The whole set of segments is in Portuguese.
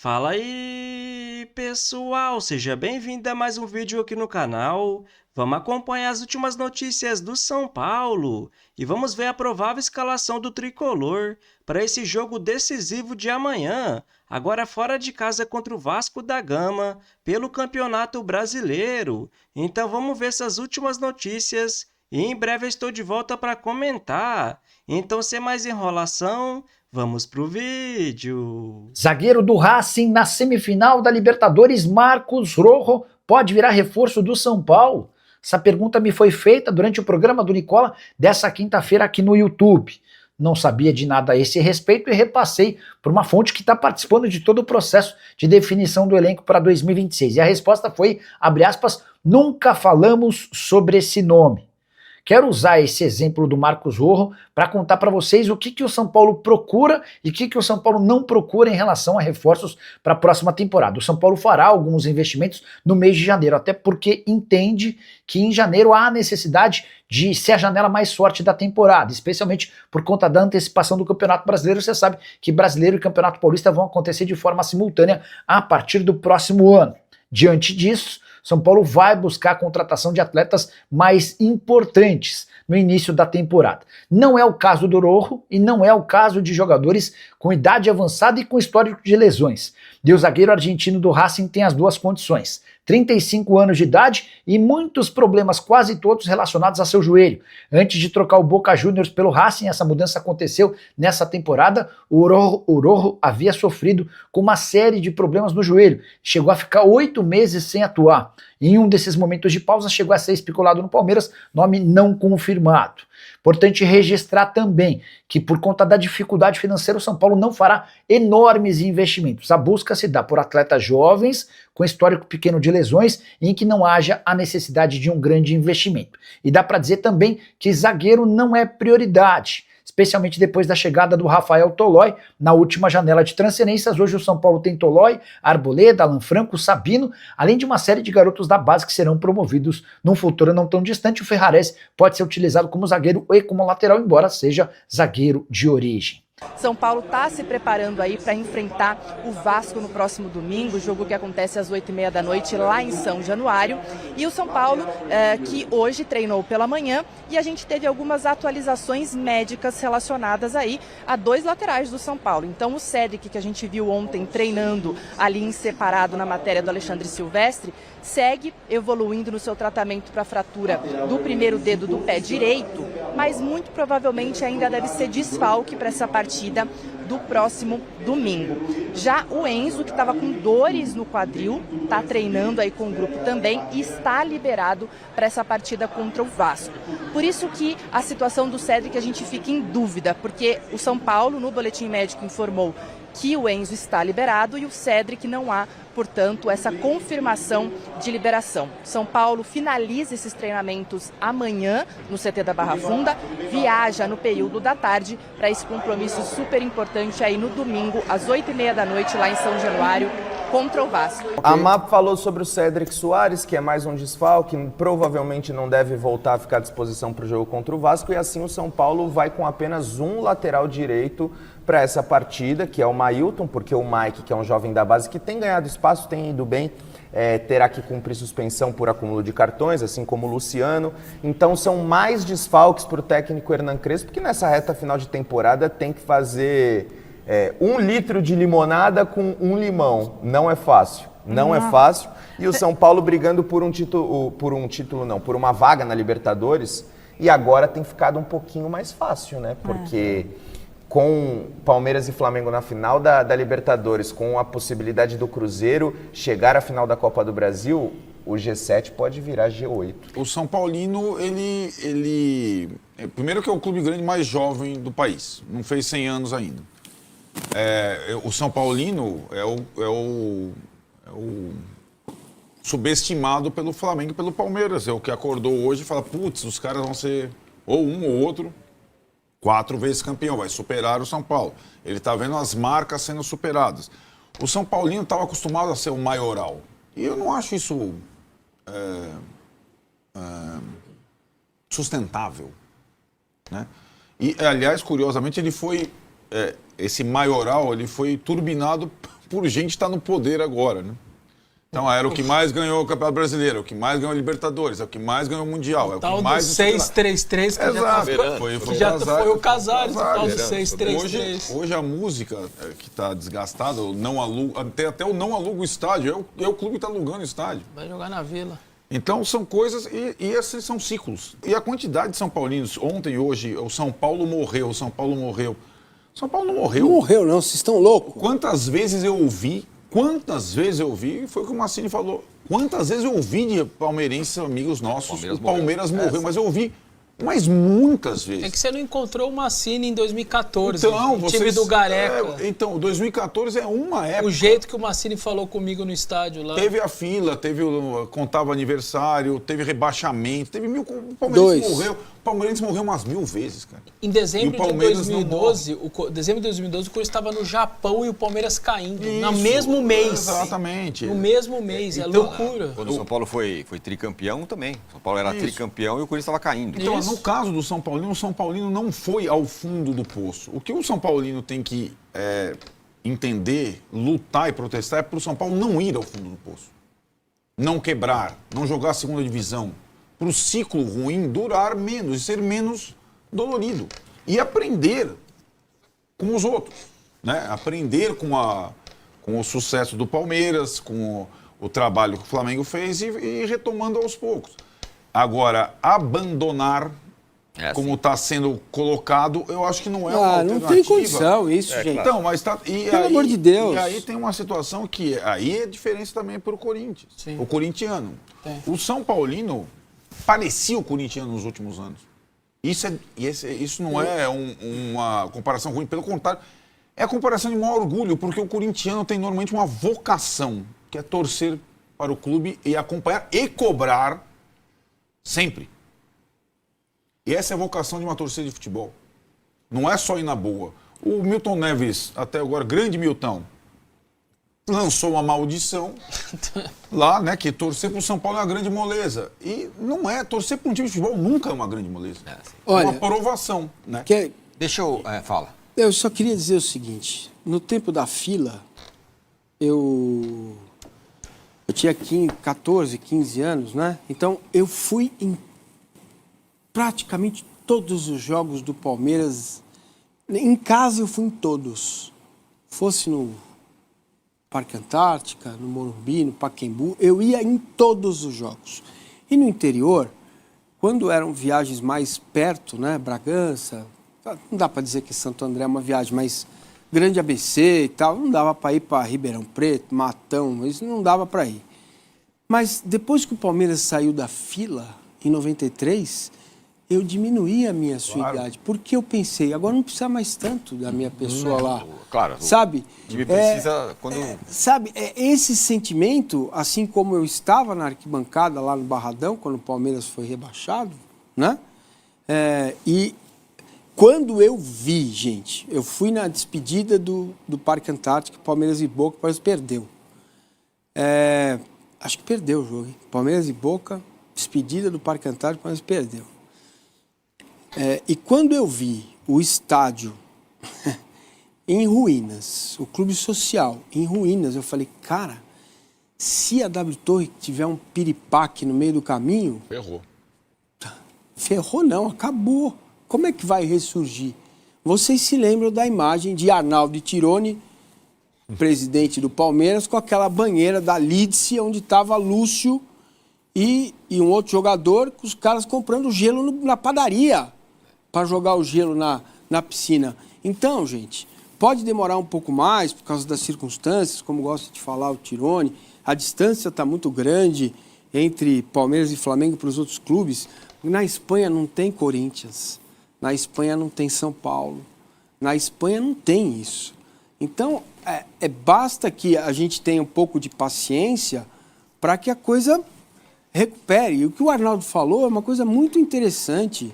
Fala aí, pessoal! Seja bem-vindo a mais um vídeo aqui no canal. Vamos acompanhar as últimas notícias do São Paulo e vamos ver a provável escalação do tricolor para esse jogo decisivo de amanhã, agora fora de casa contra o Vasco da Gama, pelo Campeonato Brasileiro. Então vamos ver essas últimas notícias e em breve eu estou de volta para comentar. Então, sem mais enrolação, vamos pro vídeo. Zagueiro do Racing na semifinal da Libertadores, Marcos Rojo, pode virar reforço do São Paulo? Essa pergunta me foi feita durante o programa do Nicola dessa quinta-feira aqui no YouTube. Não sabia de nada a esse respeito e repassei por uma fonte que está participando de todo o processo de definição do elenco para 2026. E a resposta foi, abre aspas, nunca falamos sobre esse nome. Quero usar esse exemplo do Marcos Rojo para contar para vocês o que o São Paulo procura e o que o São Paulo não procura em relação a reforços para a próxima temporada. O São Paulo fará alguns investimentos no mês de janeiro, até porque entende que em janeiro há a necessidade de ser a janela mais forte da temporada, especialmente por conta da antecipação do Campeonato Brasileiro. Você sabe que Brasileiro e Campeonato Paulista vão acontecer de forma simultânea a partir do próximo ano. Diante disso, São Paulo vai buscar a contratação de atletas mais importantes no início da temporada. Não é o caso do Rojo e não é o caso de jogadores com idade avançada e com histórico de lesões. O zagueiro argentino do Racing tem as duas condições: 35 anos de idade e muitos problemas, quase todos relacionados a seu joelho. Antes de trocar o Boca Juniors pelo Racing, essa mudança aconteceu nessa temporada. O Rojo havia sofrido com uma série de problemas no joelho. Chegou a ficar 8 meses sem atuar. Em um desses momentos de pausa, chegou a ser especulado no Palmeiras, nome não confirmado. Importante registrar também que, por conta da dificuldade financeira, o São Paulo não fará enormes investimentos. A busca se dá por atletas jovens, com histórico pequeno de lesões, em que não haja a necessidade de um grande investimento. E dá para dizer também que zagueiro não é prioridade, especialmente depois da chegada do Rafael Tolói na última janela de transferências. Hoje o São Paulo tem Tolói, Arboleda, Alan Franco, Sabino, além de uma série de garotos da base que serão promovidos num futuro não tão distante. O Ferrarese pode ser utilizado como zagueiro e como lateral, embora seja zagueiro de origem. São Paulo está se preparando aí para enfrentar o Vasco no próximo domingo, jogo que acontece às 8h30 da noite lá em São Januário. E o São Paulo, que hoje treinou pela manhã, e a gente teve algumas atualizações médicas relacionadas aí a 2 laterais do São Paulo. Então o Cédric, que a gente viu ontem treinando ali em separado na matéria do Alexandre Silvestre, segue evoluindo no seu tratamento para a fratura do primeiro dedo do pé direito, mas muito provavelmente ainda deve ser desfalque para essa partida do próximo domingo. Já o Enzo, que estava com dores no quadril, está treinando aí com o grupo também e está liberado para essa partida contra o Vasco. Por isso que a situação do Cédric a gente fica em dúvida, porque o São Paulo, no boletim médico, informou que o Enzo está liberado e o Cédric não há, portanto, essa confirmação de liberação. São Paulo finaliza esses treinamentos amanhã no CT da Barra Funda, viaja no período da tarde para esse compromisso super importante aí no domingo, às 8h30 da noite, lá em São Januário, contra o Vasco. A MAP falou sobre o Cédric Soares, que é mais um desfalque, provavelmente não deve voltar a ficar à disposição para o jogo contra o Vasco, e assim o São Paulo vai com apenas um lateral direito para essa partida, que é o Mailton, porque o Mike, que é um jovem da base que tem ganhado espaço, tem ido bem, terá que cumprir suspensão por acúmulo de cartões, assim como o Luciano. Então são mais desfalques para o técnico Hernan Crespo, que nessa reta final de temporada tem que fazer 1 litro de limonada com 1 limão. Não é fácil, não é fácil. E o São Paulo brigando por por uma vaga na Libertadores, e agora tem ficado um pouquinho mais fácil, né? Porque com Palmeiras e Flamengo na final da Libertadores, com a possibilidade do Cruzeiro chegar à final da Copa do Brasil, o G7 pode virar G8. O São Paulino, primeiro que é o clube grande mais jovem do país, não fez 100 anos ainda. O São Paulino é o subestimado pelo Flamengo e pelo Palmeiras. É o que acordou hoje e fala, putz, os caras vão ser ou um ou outro 4 vezes campeão, vai superar o São Paulo. Ele está vendo as marcas sendo superadas. O São Paulino estava acostumado a ser o maioral. E eu não acho isso sustentável, né? E, aliás, curiosamente, ele foi esse maioral ele foi turbinado por gente que está no poder agora, né? Então era o que mais ganhou o Campeonato Brasileiro, o que mais ganhou a Libertadores, é o que mais ganhou o Mundial, é o que mais... 6-3-3 que já foi o Casares, o tal do 6-3-3. Hoje a música que está desgastada, até o não aluga o estádio, o clube está alugando o estádio. Vai jogar na Vila. Então são coisas, e esses são ciclos. E a quantidade de São Paulinos, ontem e hoje, o São Paulo morreu. São Paulo não morreu. Não morreu não, vocês estão loucos. Quantas vezes eu ouvi, foi o que o Massini falou, quantas vezes eu ouvi de palmeirenses, amigos nossos, o Palmeiras morreu, mas eu ouvi, mas muitas vezes. É que você não encontrou o Massini em 2014, então, o time do Gareca. Então, 2014 é uma época. O jeito que o Massini falou comigo no estádio lá. Teve a fila, contava aniversário, teve rebaixamento, teve o Palmeirense morreu. O Palmeirense morreu umas 1000 vezes, cara. Em dezembro de 2012, o Corinthians estava no Japão e o Palmeiras caindo. No mesmo mês. Exatamente. No mesmo mês, é loucura. Quando o São Paulo foi tricampeão também. O São Paulo era tricampeão e o Corinthians estava caindo. Então, no caso do São Paulino, o São Paulino não foi ao fundo do poço. O que o São Paulino tem que entender, lutar e protestar é para o São Paulo não ir ao fundo do poço. Não quebrar, não jogar a segunda divisão. Para o ciclo ruim durar menos e ser menos dolorido. E aprender com os outros. Né? Aprender com o sucesso do Palmeiras, com o trabalho que o Flamengo fez e retomando aos poucos. Agora, abandonar, como está sendo colocado, eu acho que não é uma alternativa. Não tem condição isso, gente. Então, mas pelo amor de Deus. E aí tem uma situação que aí é diferença também para o Corinthians. Sim. O corintiano. É. O São Paulino parecia o corintiano nos últimos anos. Isso não é uma comparação ruim, pelo contrário, é a comparação de maior orgulho, porque o corintiano tem normalmente uma vocação, que é torcer para o clube e acompanhar e cobrar sempre. E essa é a vocação de uma torcida de futebol. Não é só ir na boa. O Milton Neves, até agora, grande Milton, lançou uma maldição lá, né, que torcer para o São Paulo é uma grande moleza. E não é, torcer para um time de futebol nunca é uma grande moleza. Olha, é uma provação, né? Deixa eu... fala. Eu só queria dizer o seguinte, no tempo da fila, eu tinha 14, 15 anos, né? Então eu fui em praticamente todos os jogos do Palmeiras. Em casa eu fui em todos. Fosse no Parque Antártica, no Morumbi, no Pacaembu, eu ia em todos os jogos. E no interior, quando eram viagens mais perto, né, Bragança, não dá para dizer que Santo André é uma viagem, mas Grande ABC e tal, não dava para ir para Ribeirão Preto, Matão, isso não dava para ir. Mas depois que o Palmeiras saiu da fila, em 93, eu diminuí a minha idade, porque eu pensei, agora não precisa mais tanto da minha pessoa lá. Claro. Sabe? O time precisa quando... sabe, esse sentimento, assim como eu estava na arquibancada lá no Barradão, quando o Palmeiras foi rebaixado, né? E quando eu vi, gente, eu fui na despedida do Parque Antártico, Palmeiras e Boca, o Palmeiras perdeu. Acho que perdeu o jogo, hein? Palmeiras e Boca, despedida do Parque Antártico, o Palmeiras perdeu. E quando eu vi o estádio em ruínas, o clube social em ruínas, eu falei, cara, se a W Torre tiver um piripaque no meio do caminho... Ferrou. Ferrou não, acabou. Como é que vai ressurgir? Vocês se lembram da imagem de Arnaldo Tironi, presidente do Palmeiras, com aquela banheira da Lídice, onde estava Lúcio e um outro jogador, com os caras comprando gelo na padaria para jogar o gelo na piscina. Então, gente, pode demorar um pouco mais por causa das circunstâncias, como gosta de falar o Tironi. A distância está muito grande entre Palmeiras e Flamengo para os outros clubes. Na Espanha não tem Corinthians, na Espanha não tem São Paulo, na Espanha não tem isso. Então, basta que a gente tenha um pouco de paciência para que a coisa recupere. E o que o Arnaldo falou é uma coisa muito interessante.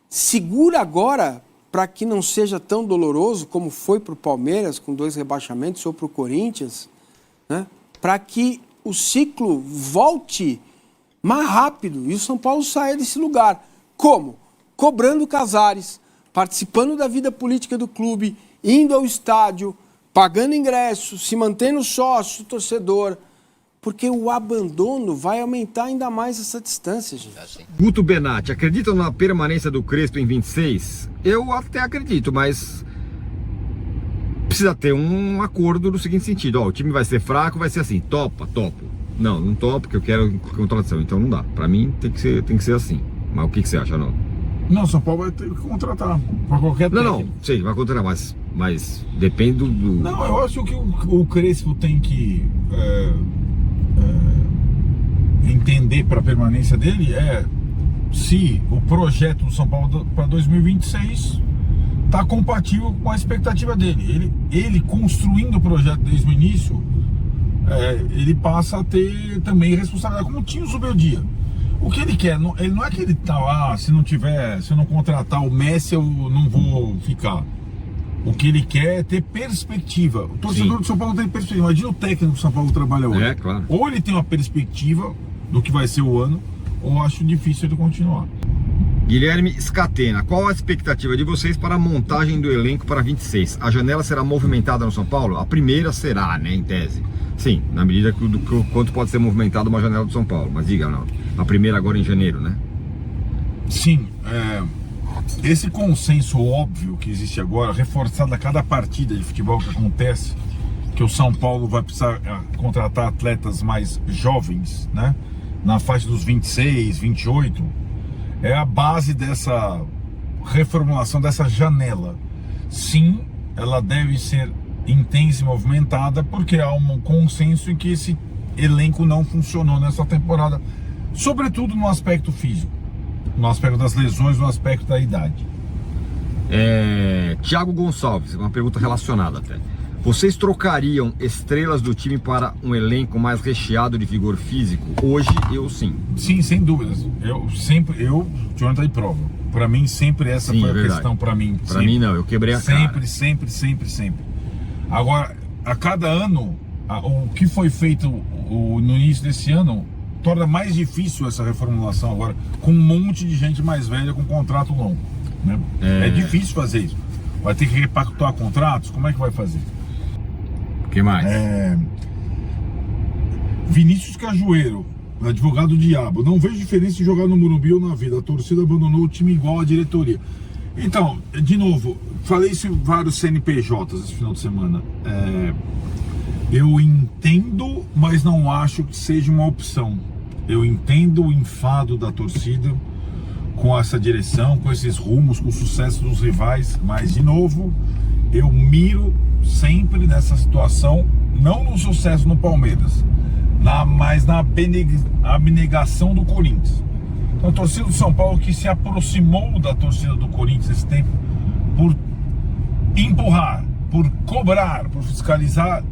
Segura agora para que não seja tão doloroso como foi para o Palmeiras, com 2 rebaixamentos, ou para o Corinthians, né? Para que o ciclo volte mais rápido e o São Paulo saia desse lugar. Como? Cobrando Casares, participando da vida política do clube, indo ao estádio, pagando ingresso, se mantendo sócio, torcedor. Porque o abandono vai aumentar ainda mais essa distância, gente. Guto Benatti, acreditam na permanência do Crespo em 26? Eu até acredito, mas precisa ter um acordo no seguinte sentido. Ó, o time vai ser fraco, vai ser assim, topa, topo. Não, não topo, porque eu quero contratação, então não dá. Pra mim tem que ser assim. Mas o que você acha, não? Não, São Paulo vai ter que contratar para qualquer técnico. Não, sei, vai contratar, mas depende do... Não, eu acho que o Crespo tem que entender para a permanência dele se o projeto do São Paulo para 2026 está compatível com a expectativa dele. Ele construindo o projeto desde o início, ele passa a ter também responsabilidade, como tinha o Zubeldia. O que ele quer, ele não é que ele tá se eu não contratar o Messi, eu não vou ficar. O que ele quer é ter perspectiva. O torcedor do São Paulo tem perspectiva. Imagina o técnico do São Paulo trabalha hoje. Claro. Ou ele tem uma perspectiva do que vai ser o ano, ou acho difícil ele continuar. Guilherme Scatena, qual a expectativa de vocês para a montagem do elenco para 26? A janela será movimentada no São Paulo? A primeira será, né, em tese. Sim, na medida do quanto pode ser movimentada uma janela do São Paulo. Mas diga, não. A primeira agora em janeiro, né? Sim, esse consenso óbvio que existe agora, reforçado a cada partida de futebol que acontece, que o São Paulo vai precisar contratar atletas mais jovens, né? Na faixa dos 26, 28, é a base dessa reformulação, dessa janela. Sim, ela deve ser intensa e movimentada, porque há um consenso em que esse elenco não funcionou nessa temporada, sobretudo no aspecto físico, no aspecto das lesões, no aspecto da idade. Thiago Gonçalves, uma pergunta relacionada até. Vocês trocariam estrelas do time para um elenco mais recheado de vigor físico? Hoje, eu sim. Sim, sem dúvidas. O Jonathan tá de prova. Para mim, sempre essa foi a questão para mim. Para mim não, eu quebrei a cara. Sempre. Agora, a cada ano, o que foi feito no início desse ano torna mais difícil essa reformulação agora, com um monte de gente mais velha com contrato longo, né? É difícil fazer isso. Vai ter que repactuar contratos? Como é que vai fazer? O que mais? Vinícius Cajueiro, advogado do diabo. Não vejo diferença em jogar no Morumbi ou na Vida. A torcida abandonou o time igual à diretoria. Então, de novo, falei isso em vários CNPJs esse final de semana. Eu entendo, mas não acho que seja uma opção. Eu entendo o enfado da torcida com essa direção, com esses rumos, com o sucesso dos rivais, mas, de novo, eu miro sempre nessa situação, não no sucesso no Palmeiras, mas na abnegação do Corinthians. Então, a torcida do São Paulo, que se aproximou da torcida do Corinthians esse tempo, por empurrar, por cobrar, por fiscalizar,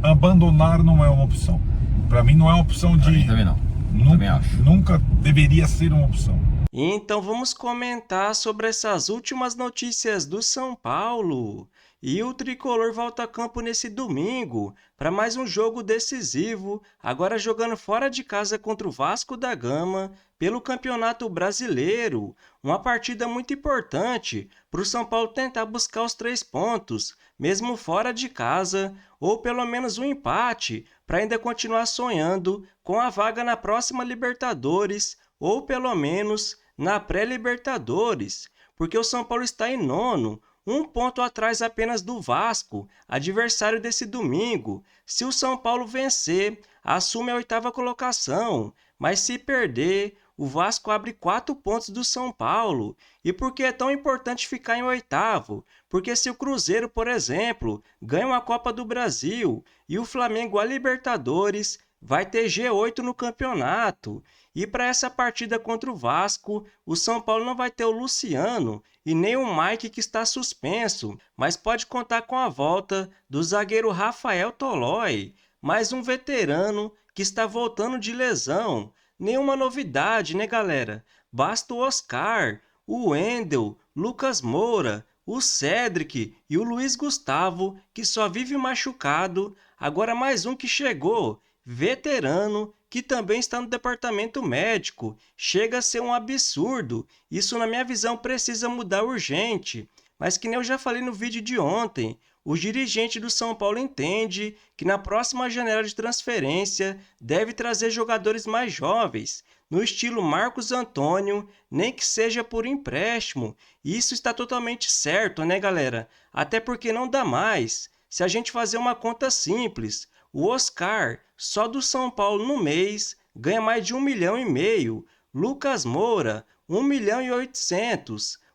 abandonar não é uma opção. Para mim não é uma opção de... Mim também não. Também acho. Nunca deveria ser uma opção. Então vamos comentar sobre essas últimas notícias do São Paulo. E o Tricolor volta a campo nesse domingo para mais um jogo decisivo, agora jogando fora de casa contra o Vasco da Gama pelo Campeonato Brasileiro. Uma partida muito importante para o São Paulo tentar buscar os 3 pontos, mesmo fora de casa, ou pelo menos um empate, para ainda continuar sonhando com a vaga na próxima Libertadores, ou pelo menos na pré-Libertadores, porque o São Paulo está em 9º, 1 ponto atrás apenas do Vasco, adversário desse domingo. Se o São Paulo vencer, assume a 8ª colocação, mas se perder, o Vasco abre 4 pontos do São Paulo. E por que é tão importante ficar em 8º? Porque se o Cruzeiro, por exemplo, ganha uma Copa do Brasil e o Flamengo a Libertadores, vai ter G8 no campeonato. E para essa partida contra o Vasco, o São Paulo não vai ter o Luciano e nem o Mike, que está suspenso, mas pode contar com a volta do zagueiro Rafael Tolói, mais um veterano que está voltando de lesão. Nenhuma novidade, né, galera? Basta o Oscar, o Wendel, Lucas Moura, o Cedric e o Luiz Gustavo, que só vive machucado. Agora mais um que chegou, veterano, que também está no departamento médico. Chega a ser um absurdo. Isso, na minha visão, precisa mudar urgente. Mas que nem eu já falei no vídeo de ontem, o dirigente do São Paulo entende que na próxima janela de transferência deve trazer jogadores mais jovens, no estilo Marcos Antônio, nem que seja por empréstimo. Isso está totalmente certo, né, galera? Até porque não dá mais. Se a gente fazer uma conta simples, o Oscar, só do São Paulo no mês, ganha mais de 1,5 milhão. Lucas Moura, 1,8 milhão.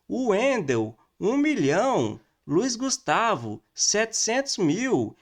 O Wendel, 1 milhão. Luiz Gustavo, 700 mil.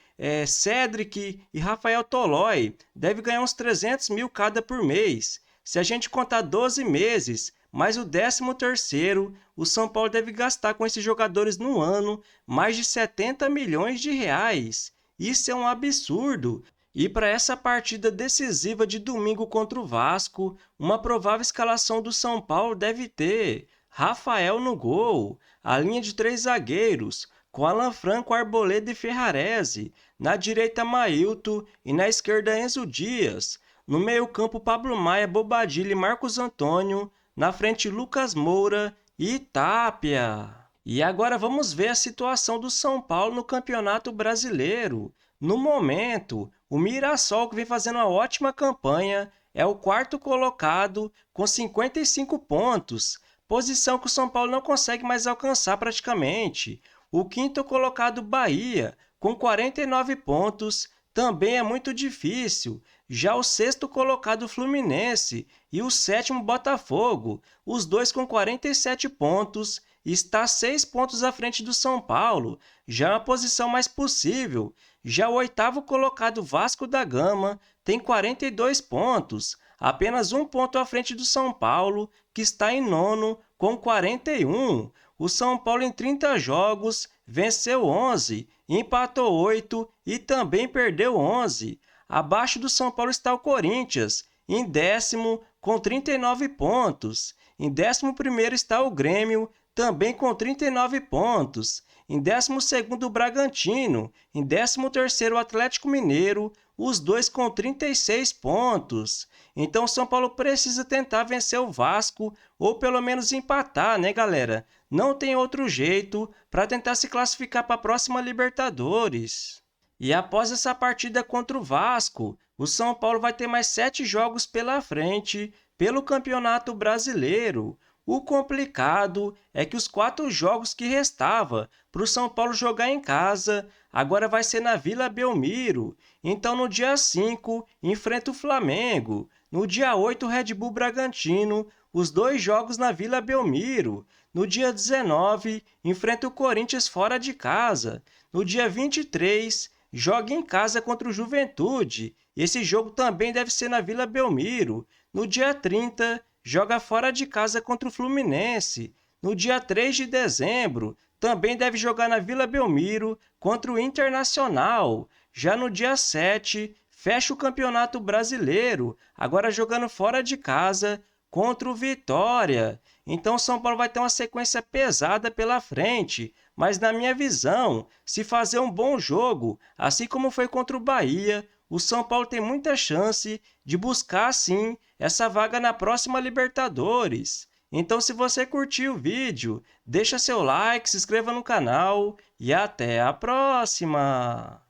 Cedric e Rafael Tolói deve ganhar uns 300 mil cada por mês. Se a gente contar 12 meses, mais o 13º, o São Paulo deve gastar com esses jogadores no ano mais de 70 milhões de reais. Isso é um absurdo. E para essa partida decisiva de domingo contra o Vasco, uma provável escalação do São Paulo deve ter Rafael no gol, a linha de 3 zagueiros, com Alan Franco, Arboleda e Ferrarese, na direita Mailton e na esquerda Enzo Dias, no meio-campo Pablo Maia, Bobadilla e Marcos Antônio, na frente Lucas Moura e Tapia. E agora vamos ver a situação do São Paulo no Campeonato Brasileiro. No momento, o Mirassol, que vem fazendo uma ótima campanha, é o 4º colocado com 55 pontos, posição que o São Paulo não consegue mais alcançar praticamente. O 5º colocado, Bahia, com 49 pontos, também é muito difícil. Já o 6º colocado, Fluminense, e o 7º, Botafogo, os dois com 47 pontos, está 6 pontos à frente do São Paulo, já é uma posição mais possível. Já o 8º colocado, Vasco da Gama, tem 42 pontos, apenas 1 ponto à frente do São Paulo, que está em 9º com 41. O São Paulo, em 30 jogos, venceu 11, empatou 8 e também perdeu 11. Abaixo do São Paulo está o Corinthians, em 10º com 39 pontos. Em 11º está o Grêmio, também com 39 pontos. Em 12º, o Bragantino. Em 13º, o Atlético Mineiro, os dois com 36 pontos. Então, o São Paulo precisa tentar vencer o Vasco, ou pelo menos empatar, né, galera? Não tem outro jeito para tentar se classificar para a próxima Libertadores. E após essa partida contra o Vasco, o São Paulo vai ter mais 7 jogos pela frente pelo Campeonato Brasileiro. O complicado é que os 4 jogos que restava para o São Paulo jogar em casa, agora vai ser na Vila Belmiro. Então, no dia 5, enfrenta o Flamengo. No dia 8, o Red Bull Bragantino, os 2 jogos na Vila Belmiro. No dia 19, enfrenta o Corinthians fora de casa. No dia 23, joga em casa contra o Juventude. Esse jogo também deve ser na Vila Belmiro. No dia 30, joga fora de casa contra o Fluminense. No dia 3 de dezembro, também deve jogar na Vila Belmiro contra o Internacional. Já no dia 7, fecha o Campeonato Brasileiro, agora jogando fora de casa contra o Vitória. Então o São Paulo vai ter uma sequência pesada pela frente, mas na minha visão, se fazer um bom jogo, assim como foi contra o Bahia, o São Paulo tem muita chance de buscar, sim, essa vaga na próxima Libertadores. Então, se você curtiu o vídeo, deixa seu like, se inscreva no canal e até a próxima!